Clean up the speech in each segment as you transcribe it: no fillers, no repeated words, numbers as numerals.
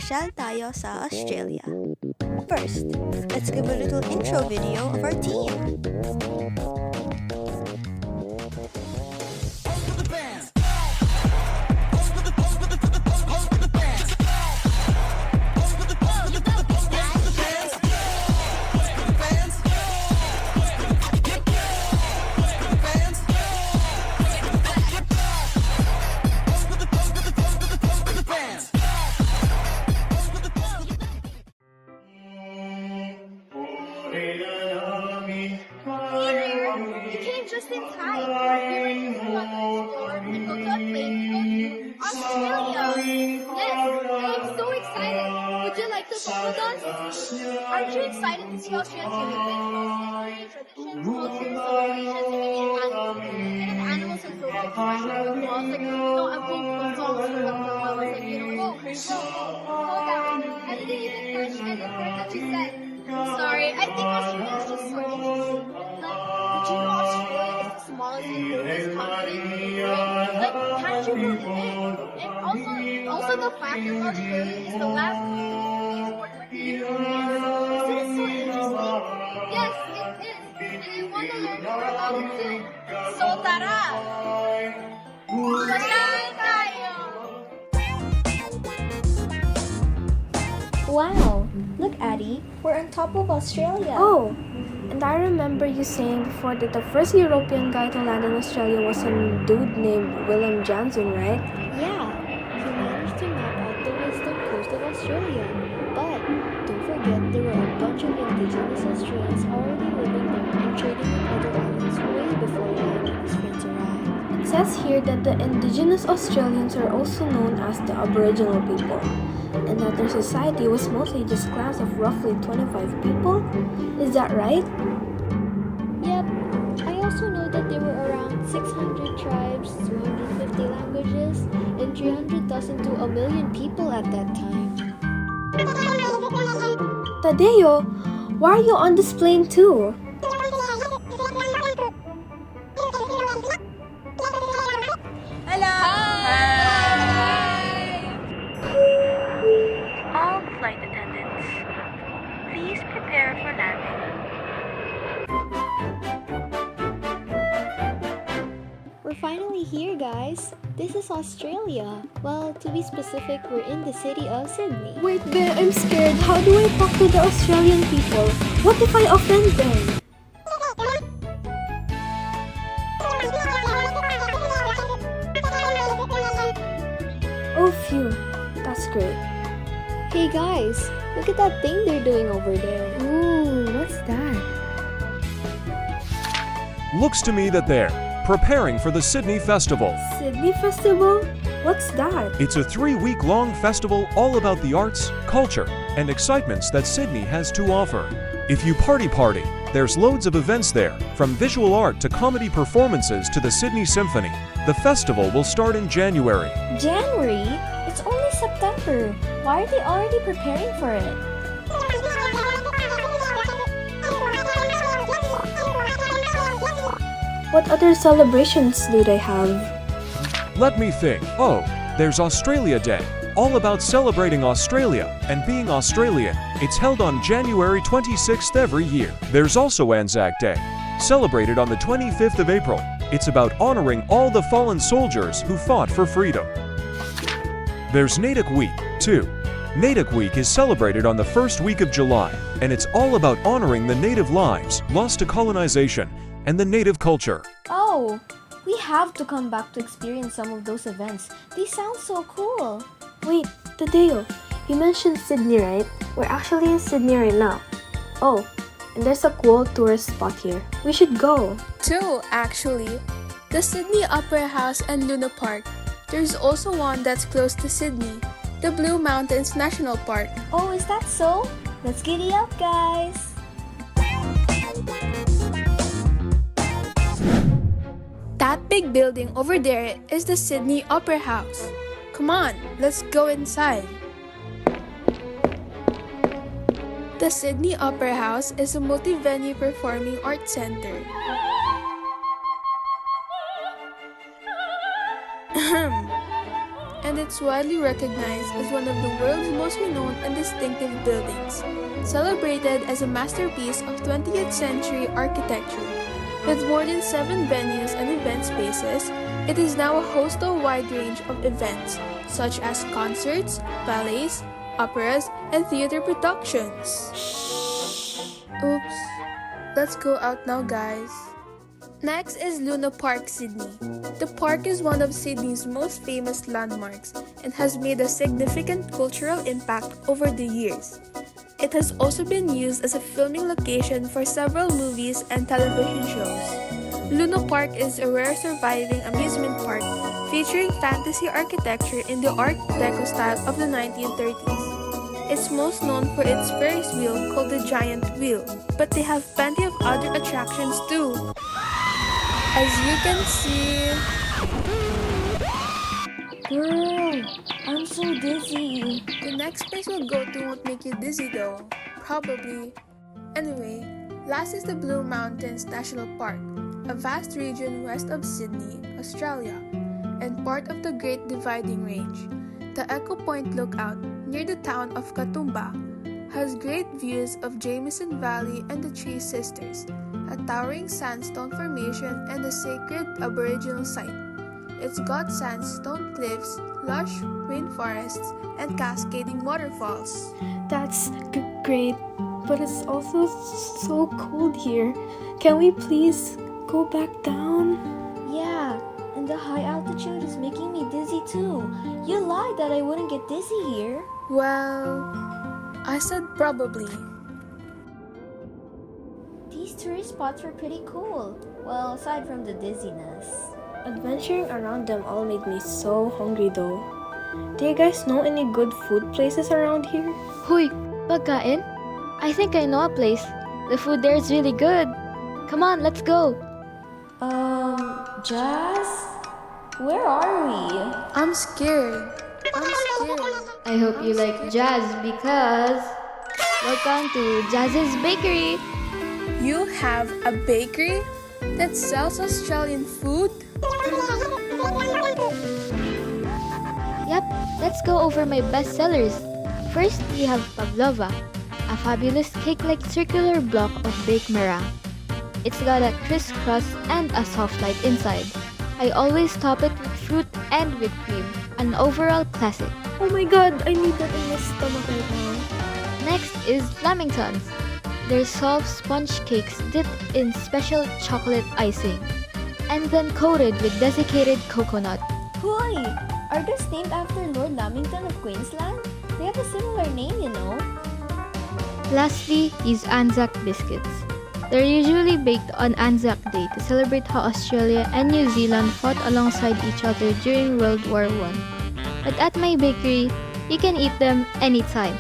namasyal tayo sa Australia. First, let's give a little intro video of our team. You came just in time. We were to go to a place to go to Australia. Yes, I'm so excited. Would you like to come with us? Aren't you excited to see Australia's unique traditions, cultures, celebrations, and animals and social expressions? I was like, I'm being songs for them. I was like, go down. I didn't even catch any word that you said. Sorry, I think Australia is just so interesting. Did you know Australia is the smallest and coldest continent? Like, can't you believe it? And also the fact that Australia is the last country to be important. Isn't it so interesting? Yes, it is. And I want to learn more about it too. So tara! Masyari tayo! Wow! Look, Addie, we're on top of Australia. Oh, and I remember you saying before that the first European guy to land in Australia was some dude named William Johnson, right? Yeah, he managed to map out the western coast of Australia. But don't forget there were a bunch of indigenous Australians already living there and trading with other islands way before Ryan and his friends arrived. It says here that the indigenous Australians are also known as the Aboriginal people, and that their society was mostly just clans of roughly 25 people. Is that right? Yep. I also know that there were around 600 tribes, 250 languages, and 300,000 to a million people at that time. Tadeo, why are you on this plane too? Hello! All flight attendants, please prepare for landing. We're finally here, guys. This is Australia. Well, to be specific, we're in the city of Sydney. Wait, Ben, I'm scared. How do I talk to the Australian people? What if I offend them? Oh, phew. That's great. Hey guys, look at that thing they're doing over there. Ooh, what's that? Looks to me that they're preparing for the Sydney Festival. Sydney Festival? What's that? It's a 3-week-long festival all about the arts, culture, and excitements that Sydney has to offer. If you party, there's loads of events there, from visual art to comedy performances to the Sydney Symphony. The festival will start in January. January? It's only September. Why are they already preparing for it? What other celebrations do they have? Let me think. Oh, there's Australia Day, all about celebrating Australia and being Australian. It's held on January 26th every year. There's also Anzac Day, celebrated on the 25th of April. It's about honoring all the fallen soldiers who fought for freedom. There's Natick Week, too. Natick Week is celebrated on the first week of July, and it's all about honoring the native lives lost to colonization and the native culture. Oh, we have to come back to experience some of those events. They sound so cool. Wait, Tadeo, you mentioned Sydney, right? We're actually in Sydney right now. Oh, and there's a cool tourist spot here. We should go. Two, actually. The Sydney Opera House and Luna Park. There's also one that's close to Sydney, the Blue Mountains National Park. Oh, is that so? Let's giddy up, guys. That big building over there is the Sydney Opera House. Come on, let's go inside. The Sydney Opera House is a multi-venue performing arts center. And it's widely recognized as one of the world's most renowned and distinctive buildings, celebrated as a masterpiece of 20th century architecture. With more than 7 venues and event spaces, it is now a host of a wide range of events, such as concerts, ballets, operas, and theater productions. Oops. Let's go out now, guys. Next is Luna Park, Sydney. The park is one of Sydney's most famous landmarks and has made a significant cultural impact over the years. It has also been used as a filming location for several movies and television shows. Luna Park is a rare surviving amusement park featuring fantasy architecture in the Art Deco style of the 1930s. It's most known for its Ferris wheel called the Giant Wheel, but they have plenty of other attractions too. As you can see... Girl, I'm so dizzy. The next place we'll go to won't make you dizzy though. Probably. Anyway, last is the Blue Mountains National Park, a vast region west of Sydney, Australia, and part of the Great Dividing Range. The Echo Point Lookout, near the town of Katoomba, has great views of Jameson Valley and the Three Sisters, a towering sandstone formation and a sacred Aboriginal site. It's got sandstone cliffs, lush rainforests, and cascading waterfalls. That's great, but it's also so cold here. Can we please go back down? Yeah, and the high altitude is making me dizzy too. You lied that I wouldn't get dizzy here. Well, I said probably. These tourist spots were pretty cool. Well, aside from the dizziness. Adventuring around them all made me so hungry though. Do you guys know any good food places around here? Huy, pagkain? I think I know a place. The food there is really good. Come on, let's go. Jazz? Where are we? I'm scared. I hope you like jazz because... Welcome to Jazz's Bakery. You have a bakery that sells Australian food? Yep, let's go over my best sellers. First, we have pavlova, a fabulous cake-like circular block of baked meringue. It's got a crisp crust and a soft light inside. I always top it with fruit and whipped cream, an overall classic. Oh my god, I need that in my stomach right now. Next is Lamingtons. They're soft sponge cakes dipped in special chocolate icing and then coated with desiccated coconut. Hoy! Are those named after Lord Lamington of Queensland? They have a similar name, you know. Lastly is Anzac biscuits. They're usually baked on Anzac Day to celebrate how Australia and New Zealand fought alongside each other during World War I. But at my bakery, you can eat them anytime.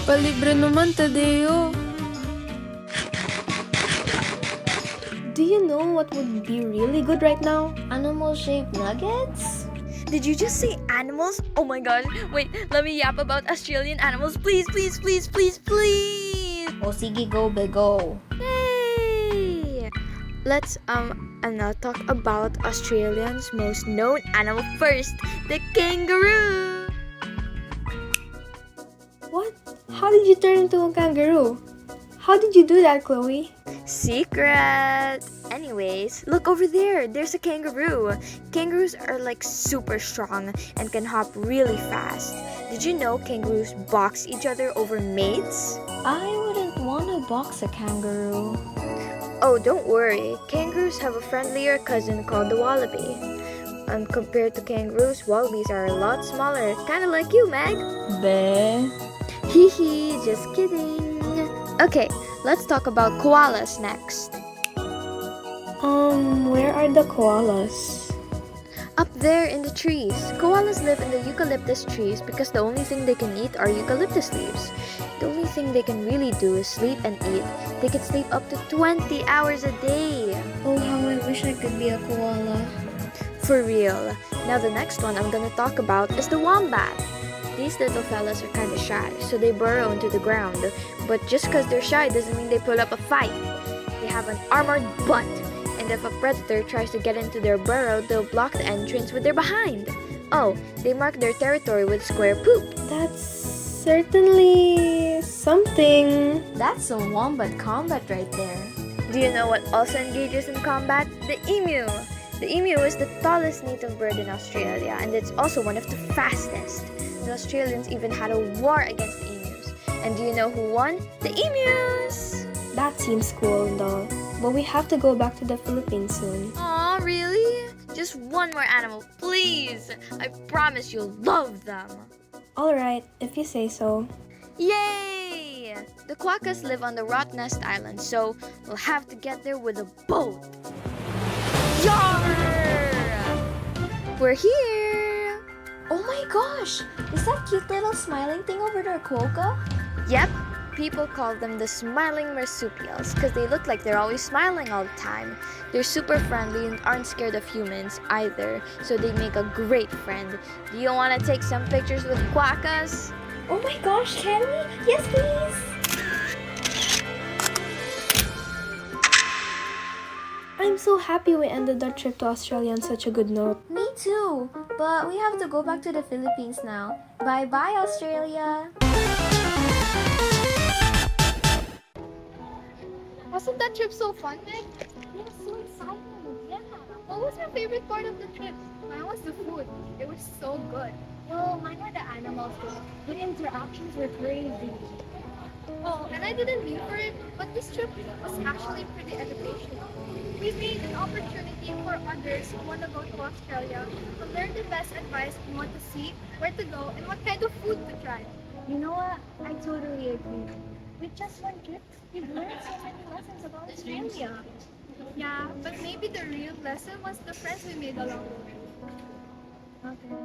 Palibre naman, Tadeo. Do you know what would be really good right now? Animal-shaped nuggets? Did you just say animals? Oh my god. Wait, let me yap about Australian animals. Please, please, please, please, please. O sige, go, go. Yay! Let's now talk about Australians' most known animal first, the kangaroo. What? How did you turn into a kangaroo? How did you do that, Chloe? Secret! Anyways, look over there. There's a kangaroo. Kangaroos are like super strong and can hop really fast. Did you know kangaroos box each other over mates? I wouldn't want to box a kangaroo. Oh, don't worry. Kangaroos have a friendlier cousin called the wallaby. Compared to kangaroos, wallabies are a lot smaller. Kinda like you, Meg. Bleh. Hee, just kidding. Okay, let's talk about koalas next. Where are the koalas? Up there in the trees. Koalas live in the eucalyptus trees because the only thing they can eat are eucalyptus leaves. The only thing they can really do is sleep and eat. They can sleep up to 20 hours a day. Oh, how I wish I could be a koala. For real. Now the next one I'm gonna talk about is the wombat. These little fellas are kinda shy, so they burrow into the ground. But just cause they're shy doesn't mean they put up a fight. They have an armored butt, and if a predator tries to get into their burrow, they'll block the entrance with their behind. Oh, they mark their territory with square poop. That's certainly something. That's a wombat combat right there. Do you know what also engages in combat? The emu. The emu is the tallest native bird in Australia, and it's also one of the fastest. The Australians even had a war against the emus. And do you know who won? The emus! That seems cool though. But we have to go back to the Philippines soon. Aw, really? Just one more animal, please! I promise you'll love them! Alright, if you say so. Yay! The quokkas live on the Rottnest Island, so we'll have to get there with a boat. Yarr! We're here! Oh my gosh! Is that cute little smiling thing over there quokka? Yep, people call them the smiling marsupials because they look like they're always smiling all the time. They're super friendly and aren't scared of humans either, so they make a great friend. Do you want to take some pictures with quokkas? Oh my gosh, can we? Yes, please! I'm so happy we ended our trip to Australia on such a good note. Me too! But we have to go back to the Philippines now. Bye-bye, Australia! Wasn't that trip so fun, Meg? Yeah, so exciting. Yeah. What was your favorite part of the trip? Mine was the food. It was so good. Well, mine were the animals too. The interactions were crazy. Oh, and I didn't live for it, but this trip was actually pretty educational. We made an opportunity for others who want to go to Australia to learn the best advice on what to see, where to go, and what kind of food to try. You know what? I totally agree. With just one trip, we've learned so many lessons about Australia. Yeah, but maybe the real lesson was the friends we made along the way. Okay.